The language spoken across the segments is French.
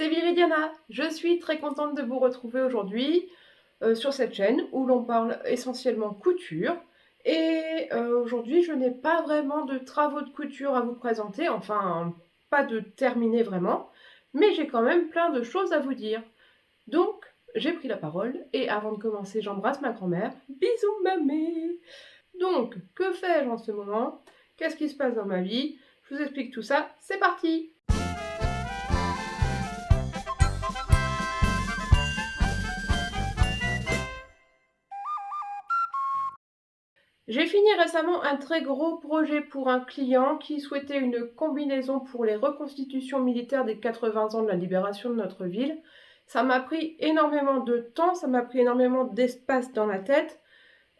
c'est Viridiana. Je suis très contente de vous retrouver aujourd'hui sur cette chaîne où l'on parle essentiellement couture. Et aujourd'hui, je n'ai pas vraiment de travaux de couture à vous présenter, enfin, pas de terminé vraiment, mais j'ai quand même plein de choses à vous dire. Donc, j'ai pris la parole et avant de commencer, j'embrasse ma grand-mère. Bisous, mamie! Donc, que fais-je en ce moment? Qu'est-ce qui se passe dans ma vie? Je vous explique tout ça, c'est parti! J'ai fini récemment un très gros projet pour un client qui souhaitait une combinaison pour les reconstitutions militaires des 80 ans de la libération de notre ville. Ça m'a pris énormément de temps, ça m'a pris énormément d'espace dans la tête.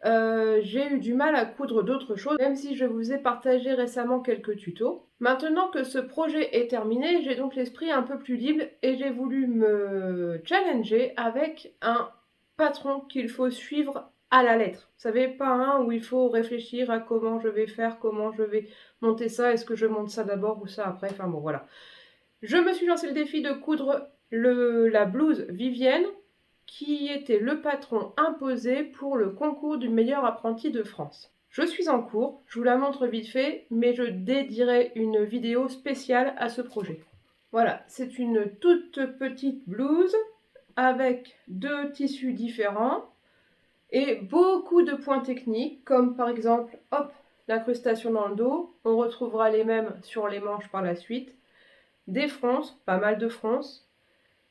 J'ai eu du mal à coudre d'autres choses, même si je vous ai partagé récemment quelques tutos. Maintenant que ce projet est terminé, j'ai donc l'esprit un peu plus libre et j'ai voulu me challenger avec un patron qu'il faut suivre à la lettre. Vous savez, pas un où il faut réfléchir à comment je vais faire, comment je vais monter ça, est-ce que je monte ça d'abord ou ça après, enfin bon voilà. Je me suis lancé le défi de coudre la blouse Vivienne, qui était le patron imposé pour le concours du meilleur apprenti de France. Je suis en cours, je vous la montre vite fait, mais je dédierai une vidéo spéciale à ce projet. Voilà, c'est une toute petite blouse avec deux tissus différents et beaucoup de points techniques, comme par exemple, hop, l'incrustation dans le dos, on retrouvera les mêmes sur les manches par la suite, des fronces, pas mal de fronces,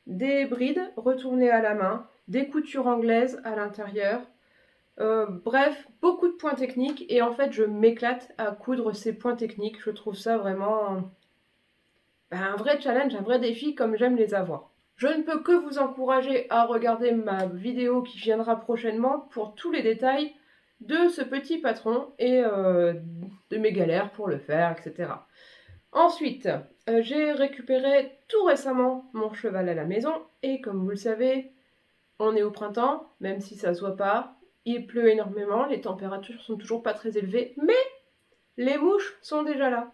des brides retournées à la main, des coutures anglaises à l'intérieur, bref, beaucoup de points techniques et en fait je m'éclate à coudre ces points techniques, je trouve ça vraiment un vrai challenge, un vrai défi comme j'aime les avoir. Je ne peux que vous encourager à regarder ma vidéo qui viendra prochainement pour tous les détails de ce petit patron et de mes galères pour le faire, etc. Ensuite, j'ai récupéré tout récemment mon cheval à la maison et comme vous le savez, on est au printemps, même si ça se voit pas, il pleut énormément, les températures sont toujours pas très élevées, mais les mouches sont déjà là.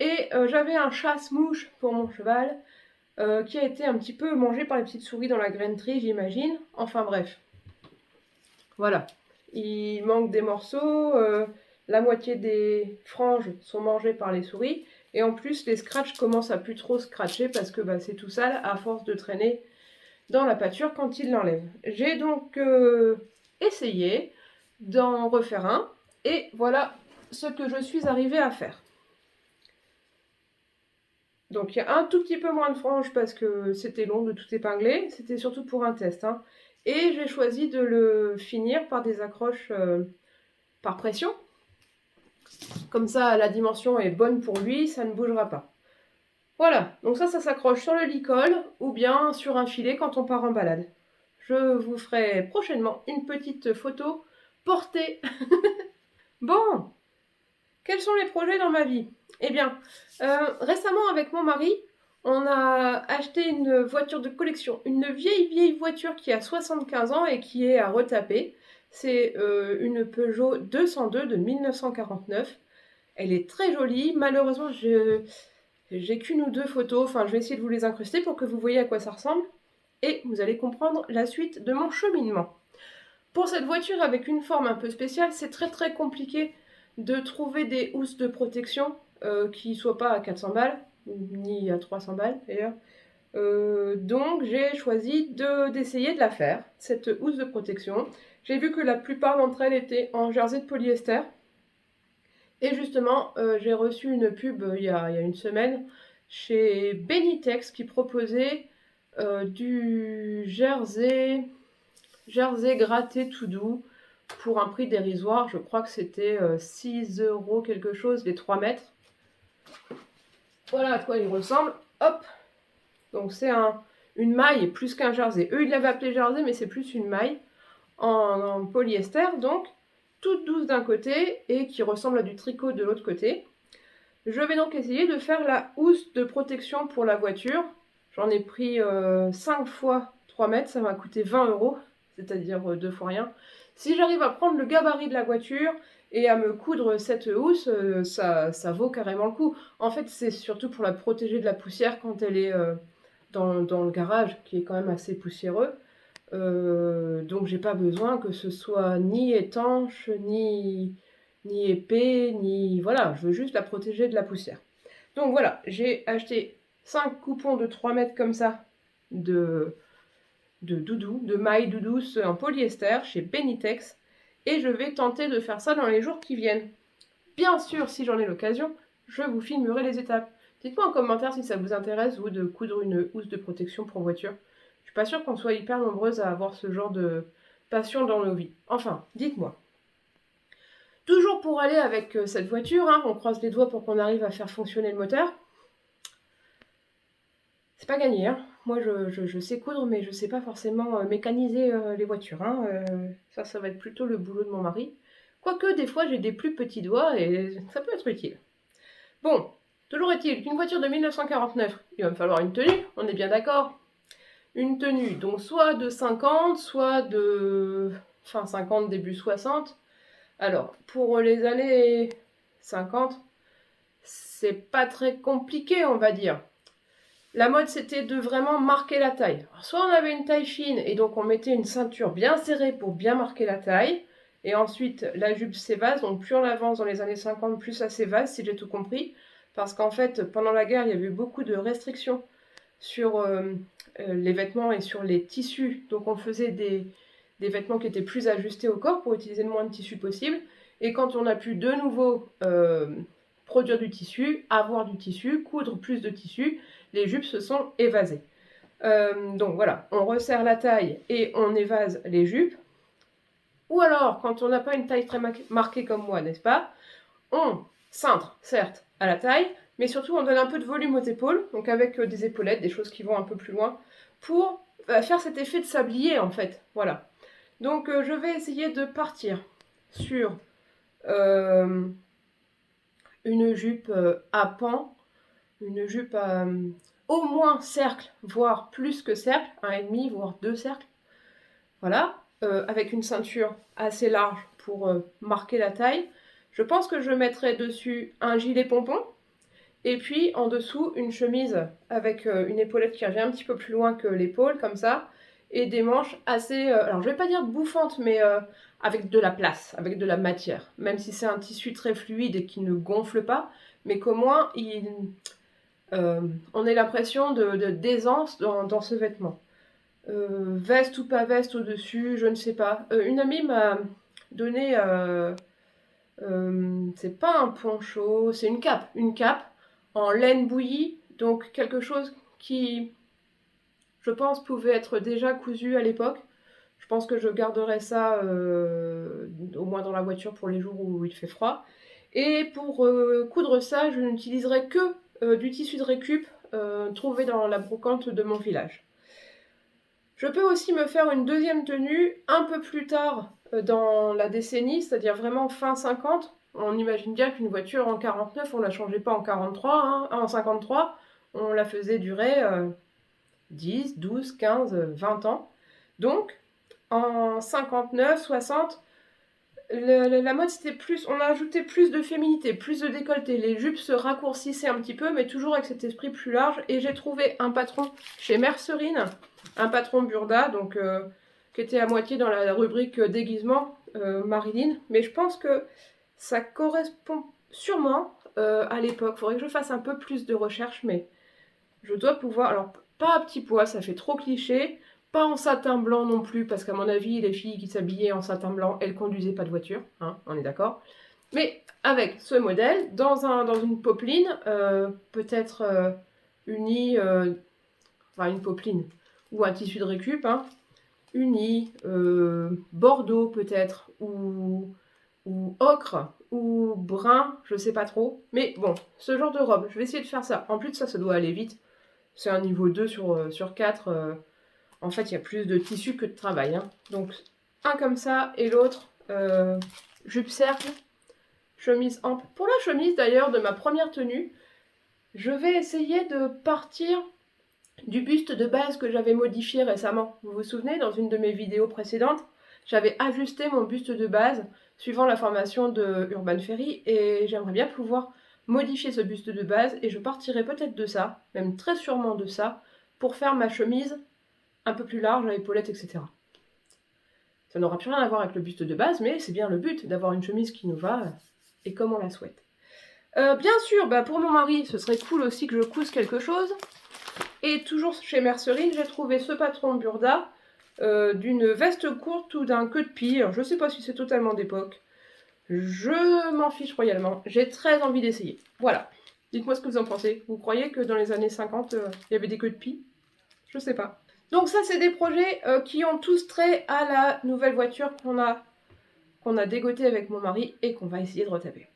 Et j'avais un chasse-mouche pour mon cheval qui a été un petit peu mangé par les petites souris dans la grainerie, j'imagine. Enfin bref, voilà. Il manque des morceaux, la moitié des franges sont mangées par les souris, et en plus les scratchs commencent à plus trop scratcher parce que c'est tout sale à force de traîner dans la pâture quand il l'enlève. J'ai donc essayé d'en refaire un, et voilà ce que je suis arrivée à faire. Donc il y a un tout petit peu moins de franges parce que c'était long de tout épingler, c'était surtout pour un test. Et j'ai choisi de le finir par des accroches par pression. Comme ça, la dimension est bonne pour lui, ça ne bougera pas. Voilà, donc ça s'accroche sur le licol ou bien sur un filet quand on part en balade. Je vous ferai prochainement une petite photo portée. Bon, quels sont les projets dans ma vie? Eh bien, récemment avec mon mari, on a acheté une voiture de collection, une vieille voiture qui a 75 ans et qui est à retaper. C'est une Peugeot 202 de 1949. Elle est très jolie. Malheureusement, j'ai qu'une ou deux photos. Enfin, je vais essayer de vous les incruster pour que vous voyez à quoi ça ressemble. Et vous allez comprendre la suite de mon cheminement. Pour cette voiture avec une forme un peu spéciale, c'est très compliqué de trouver des housses de protection qui ne soient pas à 400 balles, ni à 300 balles d'ailleurs. Donc j'ai choisi d'essayer de la faire, cette housse de protection. J'ai vu que la plupart d'entre elles étaient en jersey de polyester. Et justement, j'ai reçu une pub il y a une semaine chez Benitex qui proposait du jersey gratté tout doux pour un prix dérisoire. Je crois que c'était 6 € quelque chose, les 3 mètres. Voilà à quoi il ressemble. Hop! Donc c'est une maille plus qu'un jersey. Eux, ils l'avaient appelé jersey, mais c'est plus une maille en polyester, donc toute douce d'un côté et qui ressemble à du tricot de l'autre côté. Je vais donc essayer de faire la housse de protection pour la voiture. J'en ai pris 5 fois 3 mètres, ça m'a coûté 20 €, c'est-à-dire 2 fois rien. Si j'arrive à prendre le gabarit de la voiture et à me coudre cette housse, ça vaut carrément le coup. En fait, c'est surtout pour la protéger de la poussière quand elle est dans le garage qui est quand même assez poussiéreux. Donc j'ai pas besoin que ce soit ni étanche, ni épais, ni... Voilà, je veux juste la protéger de la poussière. Donc voilà, j'ai acheté 5 coupons de 3 mètres comme ça de doudou, de mailles doudous en polyester chez Benitex. Et je vais tenter de faire ça dans les jours qui viennent. Bien sûr, si j'en ai l'occasion, je vous filmerai les étapes. Dites-moi en commentaire si ça vous intéresse, vous, de coudre une housse de protection pour voiture. Je suis pas sûre qu'on soit hyper nombreuses à avoir ce genre de passion dans nos vies. Enfin, dites-moi. Toujours pour aller avec cette voiture, hein, on croise les doigts pour qu'on arrive à faire fonctionner le moteur. C'est pas gagné, hein. Moi, je sais coudre, mais je sais pas forcément mécaniser les voitures, hein. Ça va être plutôt le boulot de mon mari. Quoique, des fois, j'ai des plus petits doigts et ça peut être utile. Bon, toujours est-il qu'une voiture de 1949, il va me falloir une tenue, on est bien d'accord. Une tenue, donc soit de 50, soit de fin 50, début 60. Alors, pour les années 50, c'est pas très compliqué, on va dire. La mode, c'était de vraiment marquer la taille. Alors, soit on avait une taille fine, et donc on mettait une ceinture bien serrée pour bien marquer la taille, et ensuite la jupe s'évase, donc plus on avance dans les années 50, plus ça s'évase, si j'ai tout compris, parce qu'en fait, pendant la guerre, il y avait eu beaucoup de restrictions sur les vêtements et sur les tissus, donc on faisait des vêtements qui étaient plus ajustés au corps pour utiliser le moins de tissu possible, et quand on a pu de nouveau produire du tissu, avoir du tissu, coudre plus de tissu, les jupes se sont évasées. Donc voilà, on resserre la taille et on évase les jupes. Ou alors, quand on n'a pas une taille très marquée comme moi, n'est-ce pas, on cintre, certes, à la taille, mais surtout on donne un peu de volume aux épaules, donc avec des épaulettes, des choses qui vont un peu plus loin, pour faire cet effet de sablier en fait. Voilà. Donc je vais essayer de partir sur une jupe à pans, une jupe à au moins cercle, voire plus que cercle, 1,5 voire 2 cercles. Voilà, avec une ceinture assez large pour marquer la taille. Je pense que je mettrai dessus un gilet pompon, et puis en dessous une chemise avec une épaulette qui revient un petit peu plus loin que l'épaule, comme ça, et des manches assez, alors je vais pas dire bouffantes, mais avec de la place, avec de la matière. Même si c'est un tissu très fluide et qui ne gonfle pas, mais qu'au moins on ait l'impression d'aisance dans ce vêtement. Veste ou pas veste au-dessus, je ne sais pas. Une amie m'a donné, c'est pas un poncho, c'est une cape en laine bouillie, donc quelque chose qui, je pense, pouvait être déjà cousu à l'époque. Je pense que je garderai ça au moins dans la voiture pour les jours où il fait froid. Et pour coudre ça, je n'utiliserai que du tissu de récup trouvé dans la brocante de mon village. Je peux aussi me faire une deuxième tenue un peu plus tard dans la décennie, c'est-à-dire vraiment fin 50. On imagine bien qu'une voiture en 49, on ne la changeait pas en 43, hein, en 53, on la faisait durer 10, 12, 15, 20 ans. Donc, en 59, 60, la mode c'était plus, on a ajouté plus de féminité, plus de décolleté, les jupes se raccourcissaient un petit peu, mais toujours avec cet esprit plus large, et j'ai trouvé un patron chez Mercerine, un patron Burda, donc qui était à moitié dans la rubrique déguisement, Marilyn, mais je pense que ça correspond sûrement à l'époque. Il faudrait que je fasse un peu plus de recherche, mais je dois pouvoir, alors pas à petit pois, ça fait trop cliché, pas en satin blanc non plus, parce qu'à mon avis, les filles qui s'habillaient en satin blanc, elles conduisaient pas de voiture, hein, on est d'accord. Mais avec ce modèle, dans une popeline, peut-être unie, enfin une popeline, ou un tissu de récup, hein, uni, bordeaux peut-être, ou ocre, ou brun, je sais pas trop. Mais bon, ce genre de robe, je vais essayer de faire ça. En plus de ça, ça doit aller vite. C'est un niveau 2 sur 4. En fait, il y a plus de tissu que de travail, hein. Donc, un comme ça et l'autre, jupe cercle, chemise ample. Pour la chemise, d'ailleurs, de ma première tenue, je vais essayer de partir du buste de base que j'avais modifié récemment. Vous vous souvenez, dans une de mes vidéos précédentes, j'avais ajusté mon buste de base suivant la formation de Urban Ferry, et j'aimerais bien pouvoir modifier ce buste de base, et je partirai peut-être de ça, même très sûrement de ça, pour faire ma chemise un peu plus large, à épaulettes, etc. Ça n'aura plus rien à voir avec le buste de base, mais c'est bien le but, d'avoir une chemise qui nous va et comme on la souhaite. Bien sûr, pour mon mari, ce serait cool aussi que je couse quelque chose. Et toujours chez Mercerie, j'ai trouvé ce patron Burda d'une veste courte ou d'un queue de pie. Alors, je sais pas si c'est totalement d'époque. Je m'en fiche royalement. J'ai très envie d'essayer. Voilà. Dites-moi ce que vous en pensez. Vous croyez que dans les années 50, il y avait des queues de pie? Je sais pas. Donc ça, c'est des projets qui ont tous trait à la nouvelle voiture qu'on a dégotée avec mon mari et qu'on va essayer de retaper.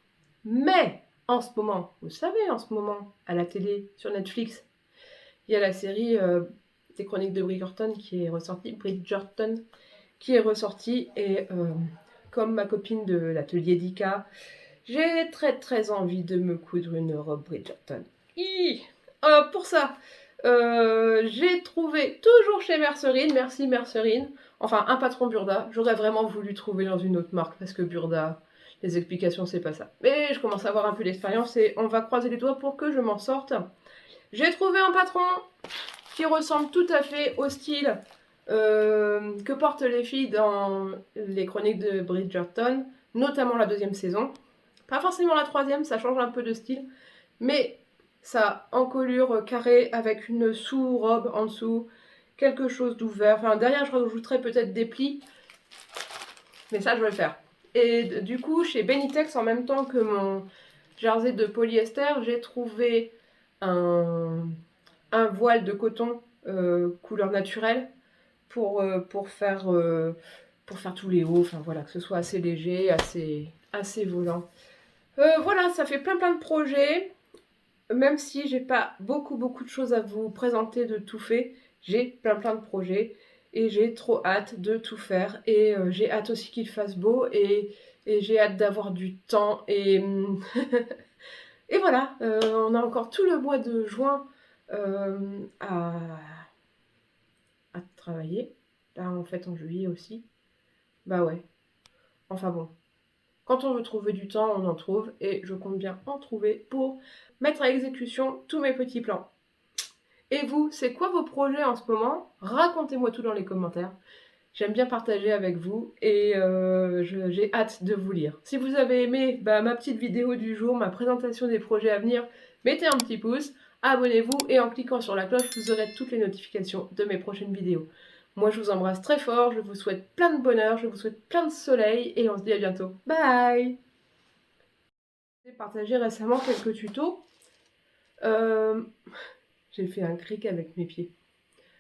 Mais, en ce moment, vous savez, en ce moment, à la télé, sur Netflix, il y a la série des Chroniques de Bridgerton qui est ressortie, et comme ma copine de l'atelier d'Ika, j'ai très très envie de me coudre une robe Bridgerton. Pour ça, j'ai trouvé toujours chez Mercerine, merci Mercerine, enfin un patron Burda. J'aurais vraiment voulu trouver dans une autre marque parce que Burda, les explications c'est pas ça. Mais je commence à avoir un peu d'expérience et on va croiser les doigts pour que je m'en sorte. J'ai trouvé un patron qui ressemble tout à fait au style que portent les filles dans les Chroniques de Bridgerton, notamment la 2e saison. Pas forcément la 3e, ça change un peu de style, mais ça encolure carrée avec une sous-robe en dessous, quelque chose d'ouvert. Enfin, derrière, je rajouterai peut-être des plis, mais ça, je vais le faire. Et du coup, chez Benitex, en même temps que mon jersey de polyester, j'ai trouvé un voile de coton couleur naturelle pour faire tous les hauts, enfin voilà, que ce soit assez léger, assez volant. Voilà, ça fait plein de projets, même si j'ai pas beaucoup de choses à vous présenter de tout fait, j'ai plein de projets et j'ai trop hâte de tout faire et j'ai hâte aussi qu'il fasse beau et j'ai hâte d'avoir du temps et et voilà, on a encore tout le mois de juin à travailler. Là, en fait, en juillet aussi. Bah ouais. Enfin bon. Quand on veut trouver du temps, on en trouve. Et je compte bien en trouver pour mettre à exécution tous mes petits plans. Et vous, c'est quoi vos projets en ce moment? Racontez-moi tout dans les commentaires. J'aime bien partager avec vous et j'ai hâte de vous lire. Si vous avez aimé ma petite vidéo du jour, ma présentation des projets à venir, mettez un petit pouce, abonnez-vous et en cliquant sur la cloche, vous aurez toutes les notifications de mes prochaines vidéos. Moi, je vous embrasse très fort, je vous souhaite plein de bonheur, je vous souhaite plein de soleil et on se dit à bientôt. Bye! J'ai partagé récemment quelques tutos. J'ai fait un cric avec mes pieds.